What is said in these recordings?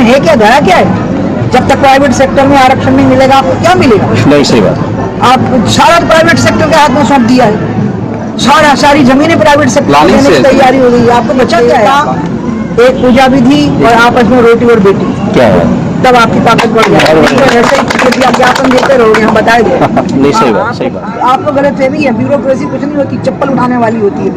है क्या, गया क्या है? जब तक प्राइवेट सेक्टर में आरक्षण नहीं मिलेगा आपको क्या मिलेगा? नहीं, सही बात। आप सारा प्राइवेट सेक्टर के हाथ में सौंप दिया है, सारी जमीनें प्राइवेट सेक्टर को देने की तैयारी हो गई है। आपको बचा क्या है? एक पूजा विधि और आपस में रोटी और बेटी, क्या है? तब आपकी ताकत बढ़ जाएगी। ऐसे ही आप ज्ञापन देते रहोगे, हम बताए दे। नहीं, सही बात, सही बात। आपको गलत फहमी है, ब्यूरोक्रेसी कुछ नहीं होती, चप्पल उठाने वाली होती है।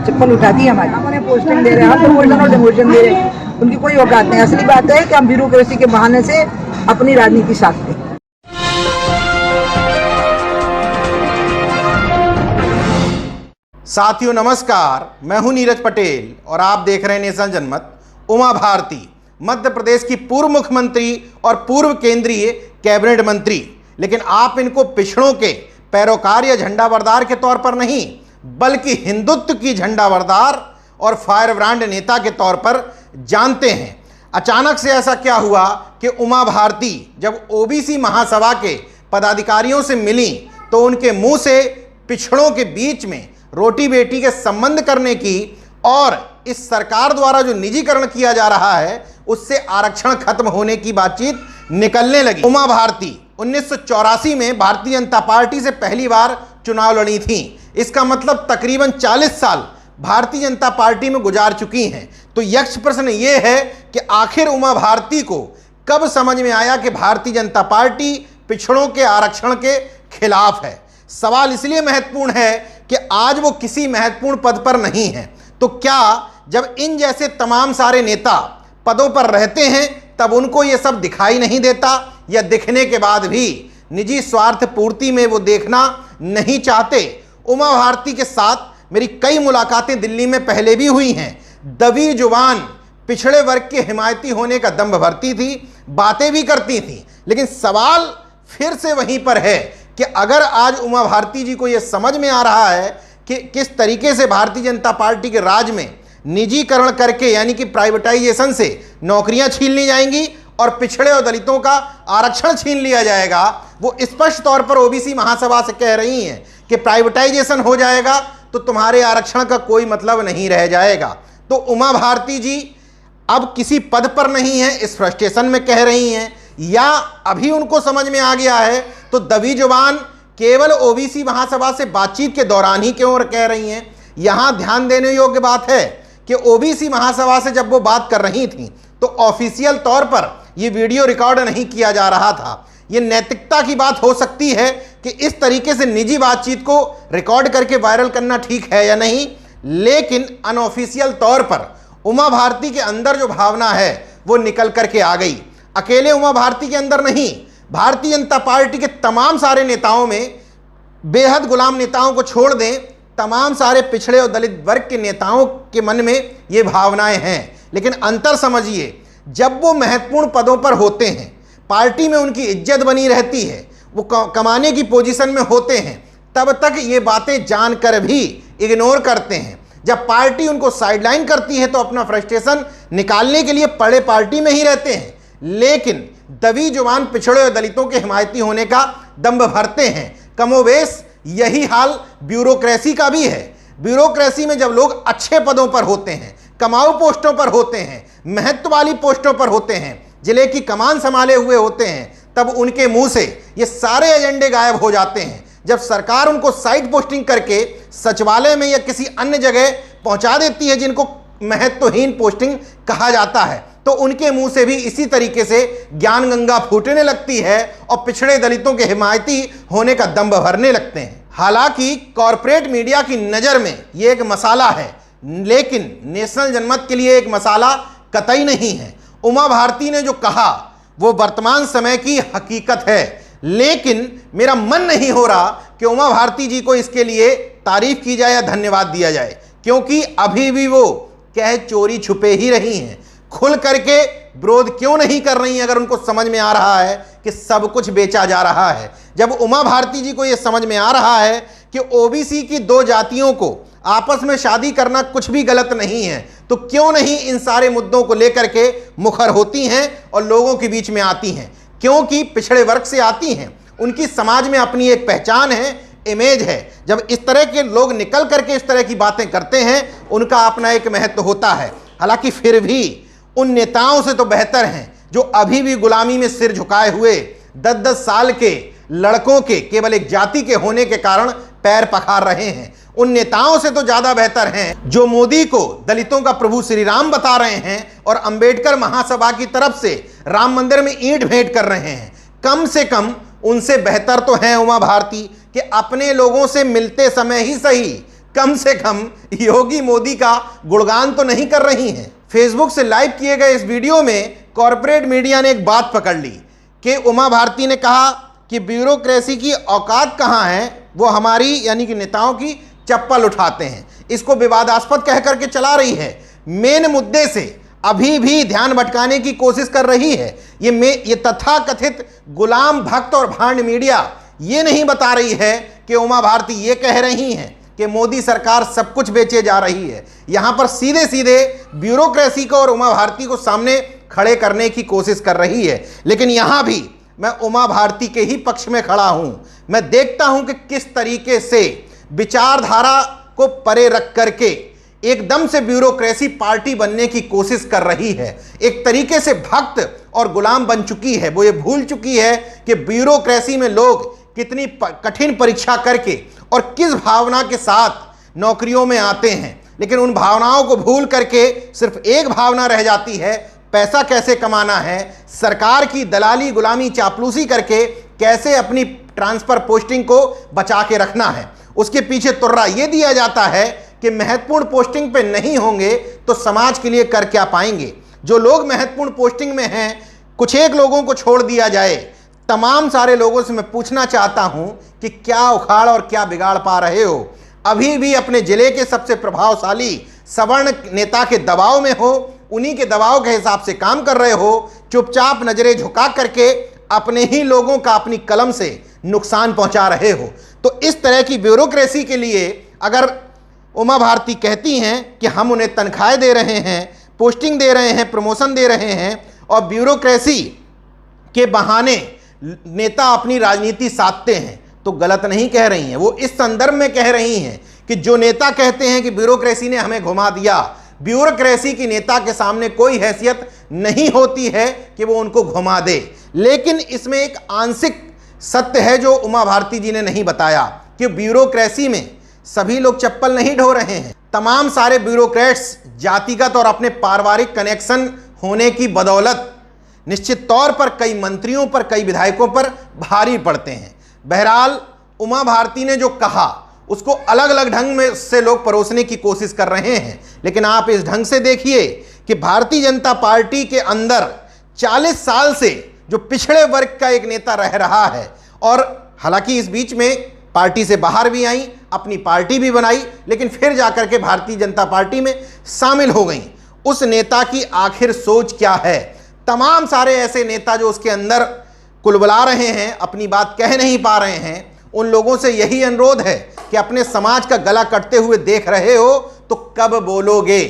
चप्पल उठाती है हमारी, हमने पोस्टिंग दे रहे हैं, हम प्रमोशन और डिमोशन दे रहे हैं, उनकी कोई औकात नहीं। असली बात है कि हम ब्यूरोक्रेसी के बहाने से अपनी राजनीति साधते हैं। साथियों नमस्कार, मैं हूं नीरज पटेल और आप देख रहे हैं नेशनल जनमत। उमा भारती मध्य प्रदेश की पूर्व मुख्यमंत्री और पूर्व केंद्रीय कैबिनेट मंत्री, लेकिन आप इनको पिछड़ों के पैरोकार या झंडाबरदार के तौर पर नहीं, बल्कि हिंदुत्व की झंडाबरदार और फायर ब्रांड नेता के तौर पर जानते हैं। अचानक से ऐसा क्या हुआ कि उमा भारती जब ओबीसी महासभा के पदाधिकारियों से मिली तो उनके मुंह से पिछड़ों के बीच में रोटी बेटी के संबंध करने की और इस सरकार द्वारा जो निजीकरण किया जा रहा है उससे आरक्षण खत्म होने की बातचीत निकलने लगी। उमा भारती 1984 में भारतीय जनता पार्टी से पहली बार चुनाव लड़ी थी। इसका मतलब तकरीबन 40 साल भारतीय जनता पार्टी में गुजार चुकी हैं। तो यक्ष प्रश्न ये है कि आखिर उमा भारती को कब समझ में आया कि भारतीय जनता पार्टी पिछड़ों के आरक्षण के खिलाफ है। सवाल इसलिए महत्वपूर्ण है कि आज वो किसी महत्वपूर्ण पद पर नहीं है। तो क्या जब इन जैसे तमाम सारे नेता पदों पर रहते हैं तब उनको ये सब दिखाई नहीं देता, या दिखने के बाद भी निजी स्वार्थ पूर्ति में वो देखना नहीं चाहते? उमा भारती के साथ मेरी कई मुलाकातें दिल्ली में पहले भी हुई हैं। दबी जुबान पिछड़े वर्ग के हिमायती होने का दंभ भरती थी, बातें भी करती थी, लेकिन सवाल फिर से वहीं पर है कि अगर आज उमा भारती जी को यह समझ में आ रहा है कि किस तरीके से भारतीय जनता पार्टी के राज में निजीकरण करके यानी कि प्राइवेटाइजेशन से नौकरियां छीन ली जाएंगी और पिछड़े और दलितों का आरक्षण छीन लिया जाएगा, वो स्पष्ट तौर पर ओबीसी महासभा से कह रही हैं कि प्राइवेटाइजेशन हो जाएगा तो तुम्हारे आरक्षण का कोई मतलब नहीं रह जाएगा। तो उमा भारती जी अब किसी पद पर नहीं है, इस फ्रस्ट्रेशन में कह रही हैं, या अभी उनको समझ में आ गया है तो दबी जुबान केवल ओबीसी महासभा से बातचीत के दौरान ही क्यों कह रही हैं? यहां ध्यान देने योग्य बात है कि ओबीसी महासभा से जब वो बात कर रही थी तो ऑफिशियल तौर पर ये वीडियो रिकॉर्ड नहीं किया जा रहा था। ये नैतिकता की बात हो सकती है कि इस तरीके से निजी बातचीत को रिकॉर्ड करके वायरल करना ठीक है या नहीं, लेकिन अनऑफिशियल तौर पर उमा भारती के अंदर जो भावना है वो निकल करके आ गई। अकेले उमा भारती के अंदर नहीं, भारतीय जनता पार्टी के तमाम सारे नेताओं में, बेहद गुलाम नेताओं को छोड़ दें, तमाम सारे पिछड़े और दलित वर्ग के नेताओं के मन में ये भावनाएं हैं। लेकिन अंतर समझिए, जब वो महत्वपूर्ण पदों पर होते हैं, पार्टी में उनकी इज्जत बनी रहती है, वो कमाने की पोजीशन में होते हैं, तब तक ये बातें जानकर भी इग्नोर करते हैं। जब पार्टी उनको साइडलाइन करती है तो अपना फ्रस्ट्रेशन निकालने के लिए पड़े पार्टी में ही रहते हैं, लेकिन दबी जुबान पिछड़े और दलितों के हिमायती होने का दंभ भरते हैं। कमोबेश यही हाल ब्यूरोक्रेसी का भी है। ब्यूरोक्रेसी में जब लोग अच्छे पदों पर होते हैं, कमाऊ पोस्टों पर होते हैं, महत्व वाली पोस्टों पर होते हैं, जिले की कमान संभाले हुए होते हैं, तब उनके मुंह से ये सारे एजेंडे गायब हो जाते हैं। जब सरकार उनको साइड पोस्टिंग करके सचिवालय में या किसी अन्य जगह पहुंचा देती है जिनको महत्वहीन पोस्टिंग कहा जाता है, तो उनके मुंह से भी इसी तरीके से ज्ञान गंगा फूटने लगती है और पिछड़े दलितों के हिमायती होने का दंभ भरने लगते हैं। हालांकि कॉरपोरेट मीडिया की नज़र में ये एक मसाला है, लेकिन नेशनल जनमत के लिए एक मसाला कतई नहीं है। उमा भारती ने जो कहा वो वर्तमान समय की हकीकत है, लेकिन मेरा मन नहीं हो रहा कि उमा भारती जी को इसके लिए तारीफ की जाए या धन्यवाद दिया जाए, क्योंकि अभी भी वो कह चोरी छुपे ही रही हैं। खुल करके विरोध क्यों नहीं कर रही हैं अगर उनको समझ में आ रहा है कि सब कुछ बेचा जा रहा है? जब उमा भारती जी को यह समझ में आ रहा है कि ओबीसी की दो जातियों को आपस में शादी करना कुछ भी गलत नहीं है, तो क्यों नहीं इन सारे मुद्दों को लेकर के मुखर होती हैं और लोगों के बीच में आती हैं? क्योंकि पिछड़े वर्ग से आती हैं, उनकी समाज में अपनी एक पहचान है, इमेज है। जब इस तरह के लोग निकल करके इस तरह की बातें करते हैं, उनका अपना एक महत्व होता है। हालांकि फिर भी उन नेताओं से तो बेहतर हैं जो अभी भी गुलामी में सिर झुकाए हुए 10-10 साल के लड़कों के केवल एक जाति के होने के कारण पैर पखार रहे हैं। उन नेताओं से तो ज्यादा बेहतर हैं जो मोदी को दलितों का प्रभु श्री राम बता रहे हैं और अंबेडकर महासभा की तरफ से राम मंदिर में ईंट भेंट कर रहे हैं। कम से कम उनसे बेहतर तो हैं उमा भारती कि अपने लोगों से मिलते समय ही सही कम से कम योगी मोदी का गुणगान तो नहीं कर रही हैं। फेसबुक से लाइव किए गए इस वीडियो में कॉरपोरेट मीडिया ने एक बात पकड़ ली कि उमा भारती ने कहा कि ब्यूरोक्रेसी की औकात कहाँ है, वो हमारी यानी कि नेताओं की चप्पल उठाते हैं। इसको विवादास्पद कह करके चला रही है, मेन मुद्दे से अभी भी ध्यान भटकाने की कोशिश कर रही है। ये तथाकथित गुलाम भक्त और भांड मीडिया ये नहीं बता रही है कि उमा भारती ये कह रही हैं कि मोदी सरकार सब कुछ बेचे जा रही है। यहां पर सीधे सीधे ब्यूरोक्रेसी को और उमा भारती को सामने खड़े करने की कोशिश कर रही है। लेकिन यहां भी मैं उमा भारती के ही पक्ष में खड़ा हूं। मैं देखता हूं कि किस तरीके से विचारधारा को परे रख करके एकदम से ब्यूरोक्रेसी पार्टी बनने की कोशिश कर रही है। एक तरीके से भक्त और गुलाम बन चुकी है। वो ये भूल चुकी है कि ब्यूरोक्रेसी में लोग कितनी कठिन परीक्षा करके और किस भावना के साथ नौकरियों में आते हैं। लेकिन उन भावनाओं को भूल करके सिर्फ एक भावना रह जाती है, पैसा कैसे कमाना है, सरकार की दलाली गुलामी चापलूसी करके कैसे अपनी ट्रांसफर पोस्टिंग को बचा के रखना है। उसके पीछे तुर्रा ये दिया जाता है कि महत्वपूर्ण पोस्टिंग पे नहीं होंगे तो समाज के लिए कर क्या पाएंगे। जो लोग महत्वपूर्ण पोस्टिंग में हैं, कुछ एक लोगों को छोड़ दिया जाए। तमाम सारे लोगों से मैं पूछना चाहता हूं कि क्या उखाड़ और क्या बिगाड़ पा रहे हो। अभी भी अपने जिले के सबसे प्रभावशाली सवर्ण नेता के दबाव में हो, उन्हीं के दबाव के हिसाब से काम कर रहे हो, चुपचाप नजरें झुका करके अपने ही लोगों का अपनी कलम से नुकसान पहुंचा रहे हो। तो इस तरह की ब्यूरोक्रेसी के लिए अगर उमा भारती कहती हैं कि हम उन्हें तनख्वाहें दे रहे हैं, पोस्टिंग दे रहे हैं, प्रमोशन दे रहे हैं और ब्यूरोक्रेसी के बहाने नेता अपनी राजनीति साधते हैं, तो गलत नहीं कह रही हैं। वो इस संदर्भ में कह रही हैं कि जो नेता कहते हैं कि ब्यूरोक्रेसी ने हमें घुमा दिया, ब्यूरोक्रेसी की नेता के सामने कोई हैसियत नहीं होती है कि वो उनको घुमा दे। लेकिन इसमें एक आंशिक सत्य है जो उमा भारती जी ने नहीं बताया कि ब्यूरोक्रेसी में सभी लोग चप्पल नहीं ढो रहे हैं। तमाम सारे ब्यूरोक्रेट्स जातिगत और अपने पारिवारिक कनेक्शन होने की बदौलत निश्चित तौर पर कई मंत्रियों पर, कई विधायकों पर भारी पड़ते हैं। बहरहाल उमा भारती ने जो कहा उसको अलग अलग ढंग में से लोग परोसने की कोशिश कर रहे हैं। लेकिन आप इस ढंग से देखिए कि भारतीय जनता पार्टी के अंदर 40 साल से जो पिछड़े वर्ग का एक नेता रह रहा है, और हालांकि इस बीच में पार्टी से बाहर भी आई, अपनी पार्टी भी बनाई, लेकिन फिर जाकर के भारतीय जनता पार्टी में शामिल हो गई। उस नेता की आखिर सोच क्या है? तमाम सारे ऐसे नेता जो उसके अंदर कुलबुला रहे हैं, अपनी बात कह नहीं पा रहे हैं, उन लोगों से यही अनुरोध है कि अपने समाज का गला कटते हुए देख रहे हो तो कब बोलोगे।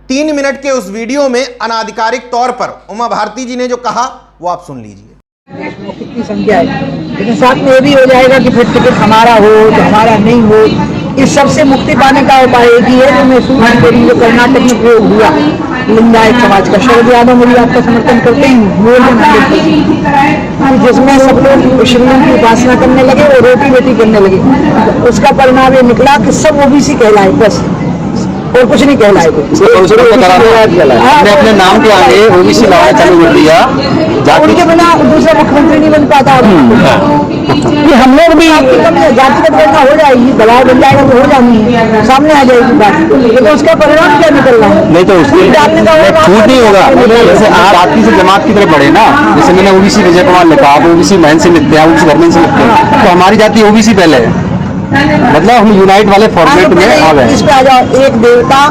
3 मिनट के उस वीडियो में अनाधिकारिक तौर पर उमा भारती जी ने जो कहा वो आप सुन लीजिए। कितनी संख्या है, लेकिन साथ में ये भी हो जाएगा कि फिर टिकट हमारा हो तो हमारा नहीं हो। इस सबसे मुक्ति पाने का उपाय एक ही है जो मैं सुन करी, जो कर्नाटक में प्रयोग हुआ। लिंगायत समाज का शरद यादव मुझे आपका समर्थन करते हैं, जिसमें सब लोग शिवलिंग की उपासना करने लगे और रोटी बेटी करने लगे। उसका परिणाम ये निकला कि सब ओबीसी कहलाए, बस और कुछ नहीं कहलाए। हमने अपने नाम के आगे ओबीसी लाना चालू कर दिया, उनके बिना दूसरा मुख्यमंत्री नहीं बन पाता। ये हम लोग भी जातिगत गणना हो जाएगी, दबाव बन जाएगा तो हो जानी है, सामने आ जाएगी बात, लेकिन उसका परिणाम क्या निकल रहा है? नहीं तो उसकी छूट नहीं होगा। जैसे आप जाति से जमात की तरफ बढ़े ना, जैसे मैंने ओबीसी विजय कुमार लिखा, आप ओबीसी मैन से लिखते हैं, ओबीसी धर्मेंद्र से लिखते हैं, तो हमारी जाति ओबीसी पहले है, मतलब हम यूनाइट वाले फॉर्मेट में आ गए। इस पे आ जाओ, एक देवता,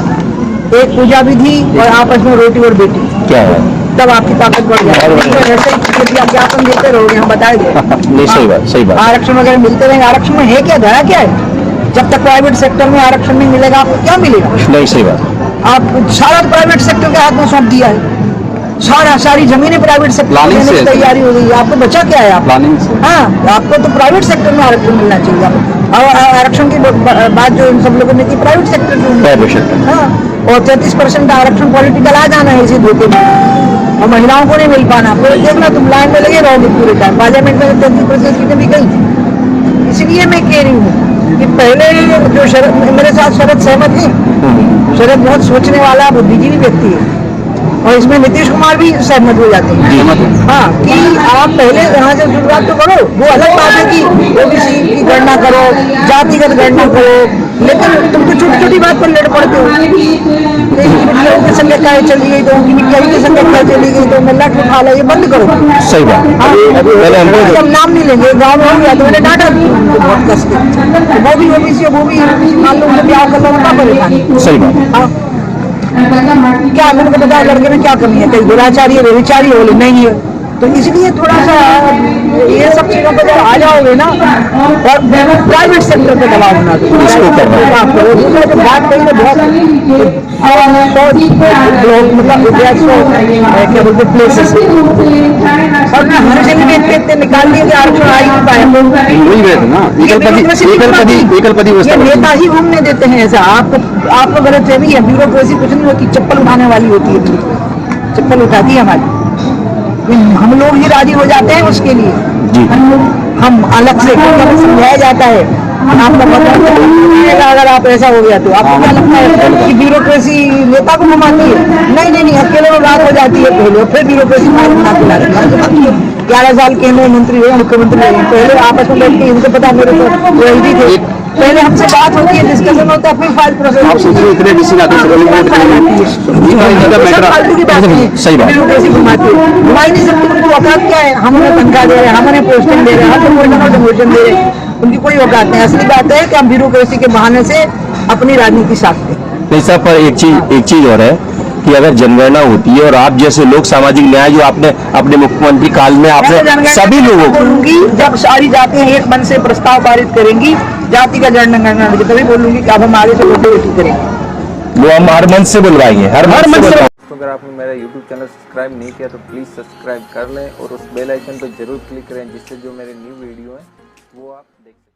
एक पूजा विधि और आपस में रोटी और बेटी, क्या है तब आपकी ताकत बढ़ जाएगी। ऐसे ही ज्ञापन देते रहोगे, हम बताएंगे। नहीं, सही बात। आरक्षण वगैरह मिलते रहेंगे। आरक्षण में है क्या, धरा क्या है? जब तक प्राइवेट सेक्टर में आरक्षण नहीं मिलेगा आपको क्या मिलेगा? नहीं, सही बात। आप सारा प्राइवेट सेक्टर के हाथ में सौंप दिया है, सारी जमीनें प्राइवेट सेक्टर में तैयारी हो गई है। आपको बचा क्या है? आप प्लानिंग से, हाँ, आपको तो प्राइवेट सेक्टर में आरक्षण मिलना चाहिए। और आरक्षण की बात जो इन सब लोगों ने की प्राइवेट सेक्टर में, प्राइवेट सेक्टर। हाँ, और 33% आरक्षण पॉलिटिकल आ जाना है इसी धोखे में, और महिलाओं को नहीं मिल पाना। फिर देखना तुम लाइन में लगे रहोगे पूरे टाइम। पार्लियामेंट में 33% सीटें भी गई थी। इसलिए मैं कह रही हूँ कि पहले जो शरद, मेरे साथ शरद सहमत है, शरद बहुत सोचने वाला बुद्धिजीवी व्यक्ति है, और इसमें नीतीश कुमार भी सहमत हो जाते हैं। हाँ, कि आप पहले यहाँ से शुरुआत तो करो। वो अलग बात है कि ओबीसी की गणना करो, जातिगत गणना करो, लेकिन तुम तो छोटी छोटी बात पर लड़ पड़ते हो। मिट्टियों की संख्या क्या चली गई, तो उनकी मिट्टियों की संख्या क्या चली गई, तो मिला के खा लो, ये बंद करो। सही बात। हाँ, पहले हमको हम नाम नहीं लेंगे, गाँव में हो गया तो मैंने डांटा भी उनको बहुत कस के, वो भी ओबीसी, वो भी मान लो उनको ब्याह कर लो, क्या परेशानी। सही बात। हाँ, क्या मेरे को बताया लड़के में क्या कमी है, कहीं दुराचारी है, व्यभिचारी बोले नहीं है। तो इसलिए थोड़ा सा ये सब चीजों पर जब आ जाओगे ना, और प्राइवेट सेक्टर पे दबाव बना दो, इसको करो। दूसरा जो बात कही तो बहुत मतलब क्या बोलते प्लेसेस, और ना हर जगह पे निकाल दिए कि आरक्षण आ ही नहीं पाया। वही बात है ना, एकलपति ये नेता ही घूमने देते हैं ऐसा। आपको गलत फहमी है, ब्यूरोक्रेसी कुछ नहीं होती, चप्पल उठाने वाली होती है, चप्पल उठाती है हमारी। हम लोग ही राजी हो जाते हैं उसके लिए जी। हम अलग से हमें समझाया जाता है, आपका मतलब अगर आप ऐसा हो गया तो आपको क्या लगता है कि ब्यूरोक्रेसी नेता को घुमाती है? नहीं नहीं नहीं, अकेले में बात हो जाती है पहले, फिर ब्यूरोक्रेसी घुमा के लाते। 11 साल केंद्रीय मंत्री हुए, मुख्यमंत्री हुए, पहले आपस में बैठ के इनको पता मेरे को वही थे, पहले हमसे बात होती है, डिस्कशन होता है, फिर फाइल प्रोसेस। सही बात। ब्यूरोक्रेसी घुमाती है, घुमाई नहीं सकती। उनको औकात क्या है? हम उन्हें तनख्वाह दे रहे हैं, हम उन्हें पोस्टिंग दे रहे हैं, हम प्रमोशन और डिमोशन दे रहे हैं, उनकी कोई औकात नहीं। असली बात है कि हम ब्यूरोक्रेसी के बहाने से अपनी राजनीति साधते हैं। नहीं साहब, पर एक चीज और है कि अगर जनगणना होती है और आप जैसे लोग सामाजिक न्याय जो आपने अपने मुख्यमंत्री काल में आपने सभी लोगों को बोलूंगी, जब सारी जातियां एक मन से प्रस्ताव पारित करेंगी जाति का जनगणना, तभी बोलूंगी कि अब हम आगे से वोट करेंगे। वो हम हर मंच से बुलवाएंगे, हर मंच से। तो अगर आपने मेरा YouTube चैनल सब्सक्राइब नहीं किया तो प्लीज़ सब्सक्राइब कर लें और उस बेल आइकन पर जरूर क्लिक करें, जिससे जो मेरे न्यू वीडियो हैं वो आप देख सकें।